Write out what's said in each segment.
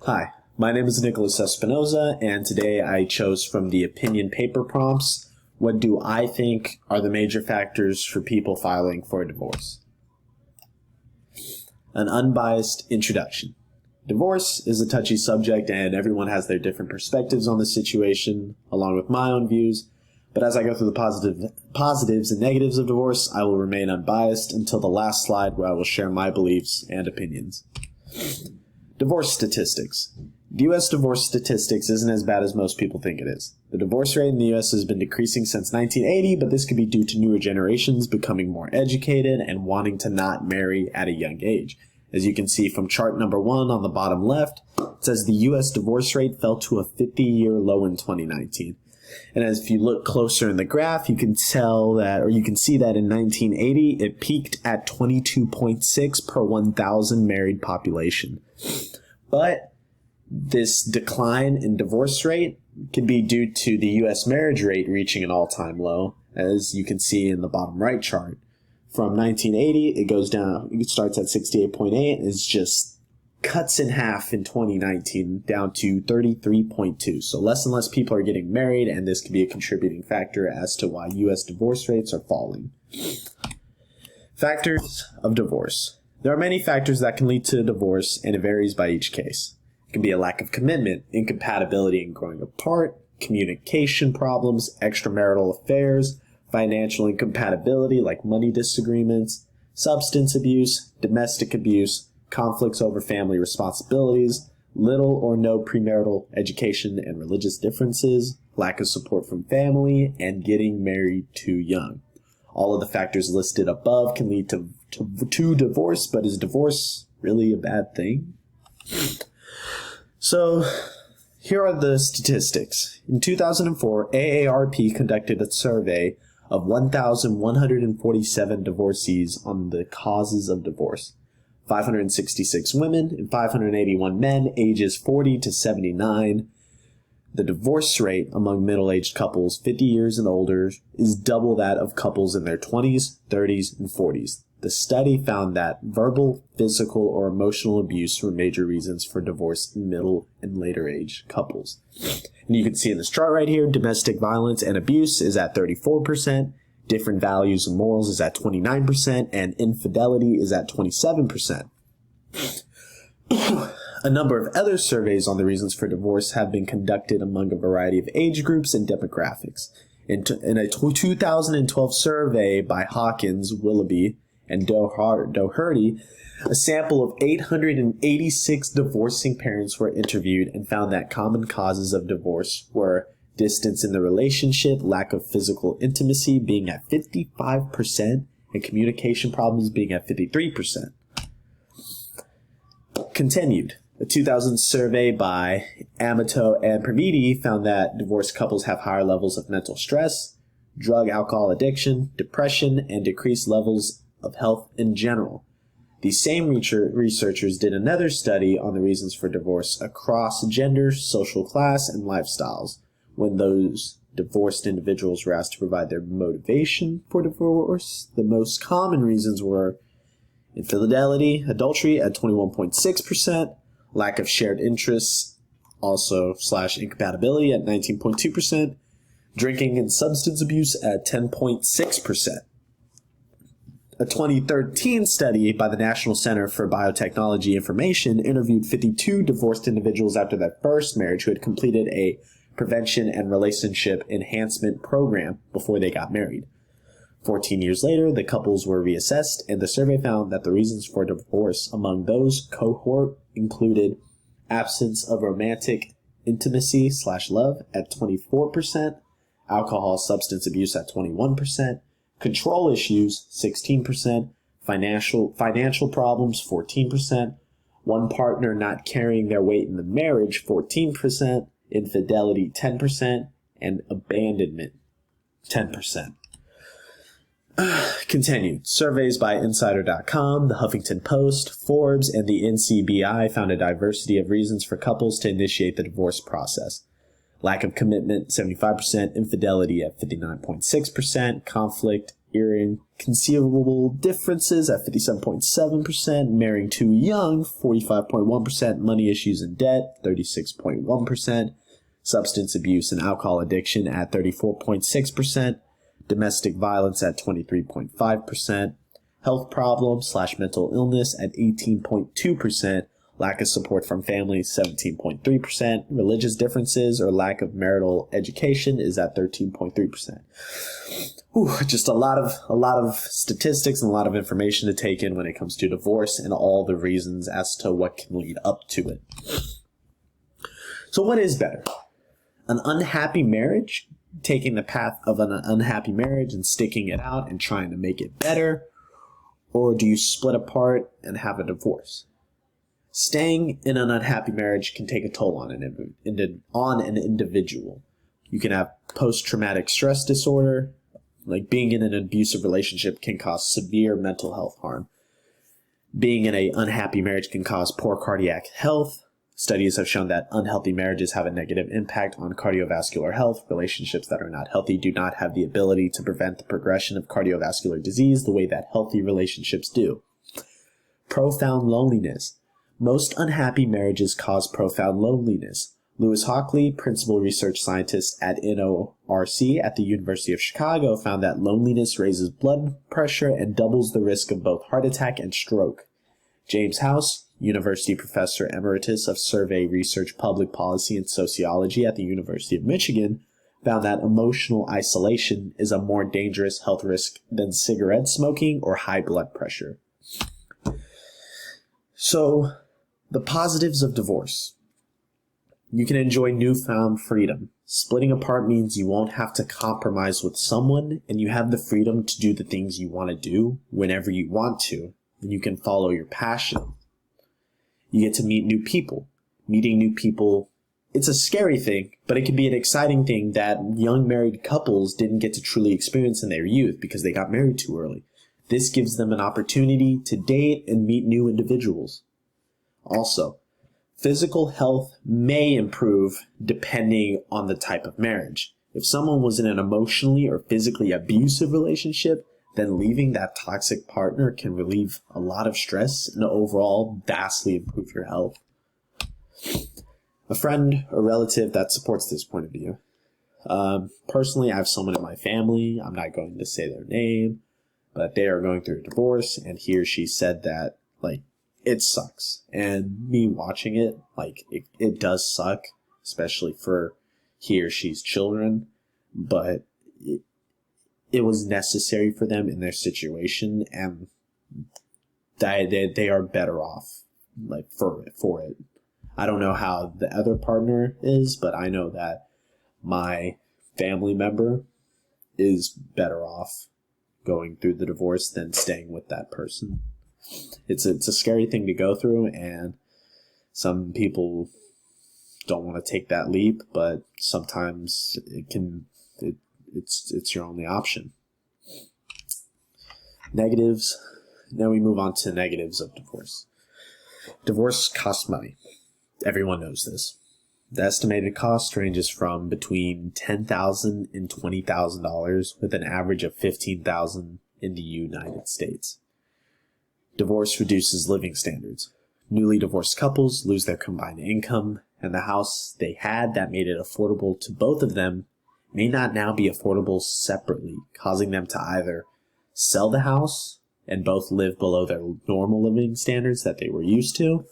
Hi, my name is Nicolas Espinoza, and today I chose from the opinion paper prompts, what do I think are the major factors for people filing for a divorce? An unbiased introduction. Divorce is a touchy subject and everyone has their different perspectives on the situation, along with my own views. But as I go through the positives and negatives of divorce, I will remain unbiased until the last slide where I will share my beliefs and opinions. Divorce statistics. The U.S. divorce statistics isn't as bad as most people think it is. The divorce rate in the U.S. has been decreasing since 1980, but this could be due to newer generations becoming more educated and wanting to not marry at a young age. As you can see from chart number 1 on the bottom left, it says the U.S. divorce rate fell to a 50-year low in 2019. And as if you look closer in the graph, you can tell that, or you can see that in 1980, it peaked at 22.6 per 1,000 married population. But this decline in divorce rate can be due to the U.S. marriage rate reaching an all-time low, as you can see in the bottom right chart. From 1980, it goes down, it starts at 68.8, and it's just cuts in half in 2019 down to 33.2. So less and less people are getting married, and this could be a contributing factor as to why U.S. divorce rates are falling. Factors of divorce. There are many factors that can lead to divorce, and it varies by each case. It can be a lack of commitment, incompatibility in growing apart, communication problems, extramarital affairs, financial incompatibility like money disagreements, substance abuse, domestic abuse, conflicts over family responsibilities, little or no premarital education and religious differences, lack of support from family, and getting married too young. All of the factors listed above can lead to divorce, but is divorce really a bad thing? So, here are the statistics. In 2004, AARP conducted a survey of 1,147 divorcees on the causes of divorce. 566 women and 581 men ages 40 to 79. The divorce rate among middle-aged couples 50 years and older is double that of couples in their 20s, 30s, and 40s. The study found that verbal, physical, or emotional abuse were major reasons for divorce in middle and later age couples. And you can see in this chart right here, domestic violence and abuse is at 34%. Different values and morals is at 29%, and infidelity is at 27%. A number of other surveys on the reasons for divorce have been conducted among a variety of age groups and demographics. In a 2012 survey by Hawkins, Willoughby, and Doherty, a sample of 886 divorcing parents were interviewed and found that common causes of divorce were distance in the relationship, lack of physical intimacy being at 55%, and communication problems being at 53%. Continued. A 2000 survey by Amato and Praviti found that divorced couples have higher levels of mental stress, drug alcohol addiction, depression, and decreased levels of health in general. These same researchers did another study on the reasons for divorce across gender, social class, and lifestyles. When those divorced individuals were asked to provide their motivation for divorce, the most common reasons were infidelity, adultery at 21.6%, lack of shared interests, also / incompatibility at 19.2%, drinking and substance abuse at 10.6%. A 2013 study by the National Center for Biotechnology Information interviewed 52 divorced individuals after their first marriage who had completed a prevention and relationship enhancement program before they got married. 14 years later, the couples were reassessed, and the survey found that the reasons for divorce among those cohort included absence of romantic intimacy / love at 24%, alcohol substance abuse at 21%, control issues 16%, financial problems 14%, one partner not carrying their weight in the marriage 14%, infidelity 10%, and abandonment 10%. Continued. Surveys by Insider.com, the Huffington Post, Forbes, and the NCBI found a diversity of reasons for couples to initiate the divorce process. Lack of commitment, 75%, infidelity at 59.6%, conflict Inconceivable differences at 57.7%, marrying too young, 45.1%, money issues and debt, 36.1%, substance abuse and alcohol addiction at 34.6%, domestic violence at 23.5%, health problems / mental illness at 18.2%, lack of support from family 17.3%, religious differences or lack of marital education is at 13.3%. Just a lot of statistics and a lot of information to take in when it comes to divorce and all the reasons as to what can lead up to it. So what is better? An unhappy marriage, taking the path of an unhappy marriage and sticking it out and trying to make it better? Or do you split apart and have a divorce? Staying in an unhappy marriage can take a toll on an individual. You can have post-traumatic stress disorder, like being in an abusive relationship can cause severe mental health harm. Being in an unhappy marriage can cause poor cardiac health. Studies have shown that unhealthy marriages have a negative impact on cardiovascular health. Relationships that are not healthy do not have the ability to prevent the progression of cardiovascular disease the way that healthy relationships do. Profound loneliness. Most unhappy marriages cause profound loneliness. Lewis Hockley, principal research scientist at NORC at the University of Chicago, found that loneliness raises blood pressure and doubles the risk of both heart attack and stroke. James House, University Professor Emeritus of Survey Research, Public Policy, and Sociology at the University of Michigan, found that emotional isolation is a more dangerous health risk than cigarette smoking or high blood pressure. So, the positives of divorce. You can enjoy newfound freedom. Splitting apart means you won't have to compromise with someone, and you have the freedom to do the things you want to do whenever you want to, and you can follow your passion. You get to meet new people. Meeting new people, it's a scary thing, but it can be an exciting thing that young married couples didn't get to truly experience in their youth because they got married too early. This gives them an opportunity to date and meet new individuals. Also, physical health may improve depending on the type of marriage. If someone was in an emotionally or physically abusive relationship, then leaving that toxic partner can relieve a lot of stress and overall vastly improve your health. A friend or relative that supports this point of view. Personally, I have someone in my family, I'm not going to say their name, but they are going through a divorce, and he or she said that, it sucks. And me watching it, it does suck, especially for he or she's children, but it was necessary for them in their situation, and they are better off, for it. I don't know how the other partner is, but I know that my family member is better off going through the divorce than staying with that person. It's a scary thing to go through, and some people don't want to take that leap, but sometimes it's your only option. Negatives. Now we move on to negatives of divorce. Divorce costs money. Everyone knows this. The estimated cost ranges from between $10,000 and $20,000, with an average of $15,000 in the United States. Divorce reduces living standards. Newly divorced couples lose their combined income, and the house they had that made it affordable to both of them may not now be affordable separately, causing them to either sell the house and both live below their normal living standards that they were used to,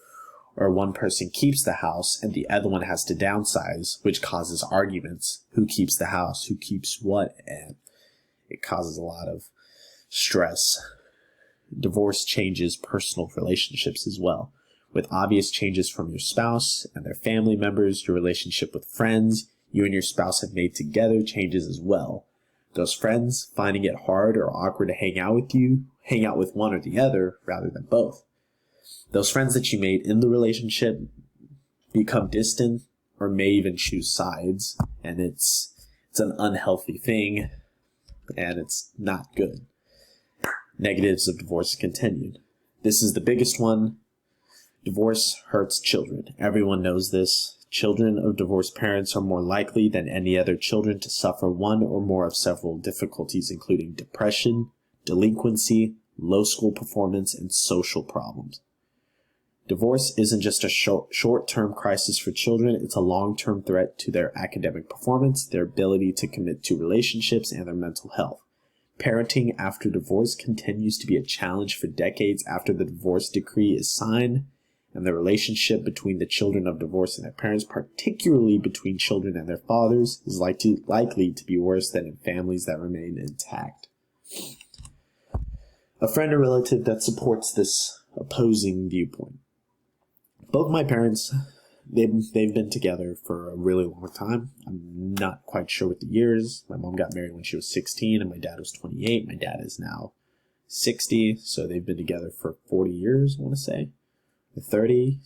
or one person keeps the house and the other one has to downsize, which causes arguments. Who keeps the house? Who keeps what? And it causes a lot of stress. Divorce changes personal relationships as well. With obvious changes from your spouse and their family members, your relationship with friends you and your spouse have made together changes as well. Those friends finding it hard or awkward to hang out with one or the other rather than both. Those friends that you made in the relationship become distant or may even choose sides, and it's an unhealthy thing, and it's not good. Negatives of divorce continued. This is the biggest one. Divorce hurts children. Everyone knows this. Children of divorced parents are more likely than any other children to suffer one or more of several difficulties, including depression, delinquency, low school performance, and social problems. Divorce isn't just a short-term crisis for children, it's a long-term threat to their academic performance, their ability to commit to relationships, and their mental health. Parenting after divorce continues to be a challenge for decades after the divorce decree is signed, and the relationship between the children of divorce and their parents, particularly between children and their fathers, is likely to be worse than in families that remain intact. A friend or relative that supports this opposing viewpoint. Both my parents, they've been together for a really long time. I'm not quite sure what the years. My mom got married when she was 16 and my dad was 28. My dad is now 60, so they've been together for 40 years, I want to say. 30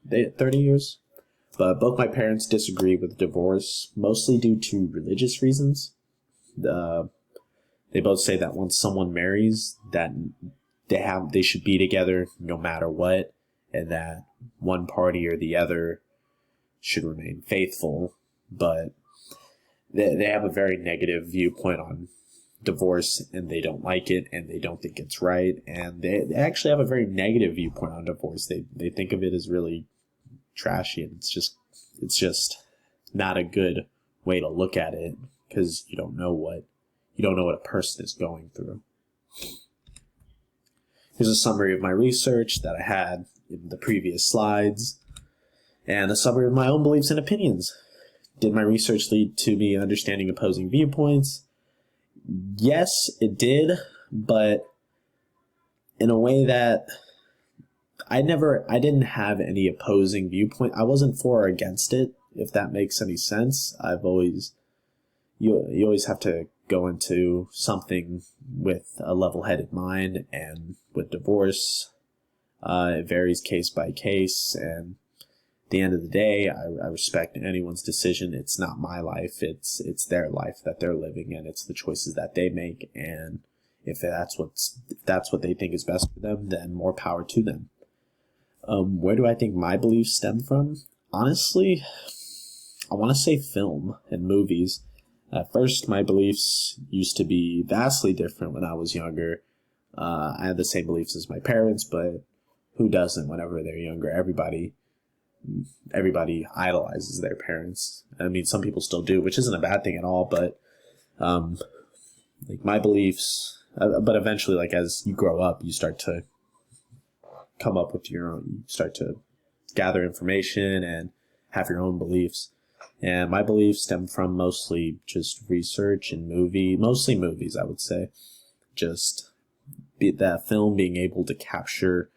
years. But both my parents disagree with divorce, mostly due to religious reasons. They both say that once someone marries, that they should be together no matter what, and that one party or the other should remain faithful. But they have a very negative viewpoint on divorce, and they don't like it, and they don't think it's right, and they actually have a very negative viewpoint on divorce. They think of it as really trashy, and it's just not a good way to look at it, because you don't know what a person is going through. Here's a summary of my research that I had in the previous slides, and a summary of my own beliefs and opinions. Did my research lead to me understanding opposing viewpoints? Yes, it did, but in a way that I didn't have any opposing viewpoint. I wasn't for or against it, if that makes any sense. You always have to go into something with a level-headed mind, and with divorce, it varies case by case, and at the end of the day, I respect anyone's decision. It's not my life, it's their life that they're living, and it's the choices that they make, and if that's what they think is best for them, then more power to them. Where do I think my beliefs stem from? Honestly, I want to say film and movies. At first, my beliefs used to be vastly different when I was younger. I had the same beliefs as my parents, but who doesn't whenever they're younger? Everybody idolizes their parents. I mean, some people still do, which isn't a bad thing at all, but like my beliefs, but eventually, like as you grow up, you start to come up with your own, you start to gather information and have your own beliefs. And my beliefs stem from mostly just research and mostly movies, I would say. Just that film being able to capture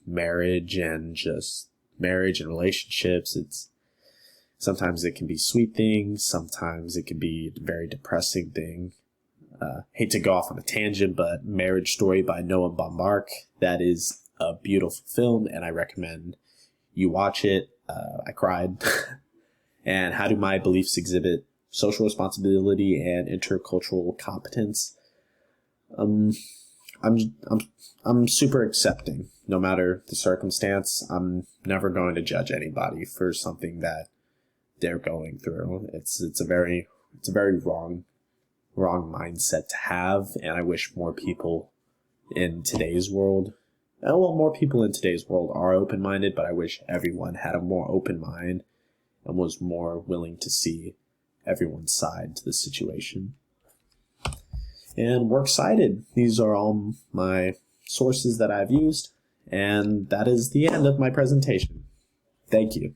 marriage and relationships. Sometimes it can be sweet things, sometimes it can be a very depressing thing. Hate to go off on a tangent, but Marriage Story by Noah Baumbach, that is a beautiful film, and I recommend you watch it. I cried. And how do my beliefs exhibit social responsibility and intercultural competence? I'm super accepting, no matter the circumstance. I'm never going to judge anybody for something that they're going through. It's a very wrong mindset to have, and I wish more people in today's world. More people in today's world are open-minded, but I wish everyone had a more open mind and was more willing to see everyone's side to the situation. And works cited. These are all my sources that I've used, and that is the end of my presentation. Thank you.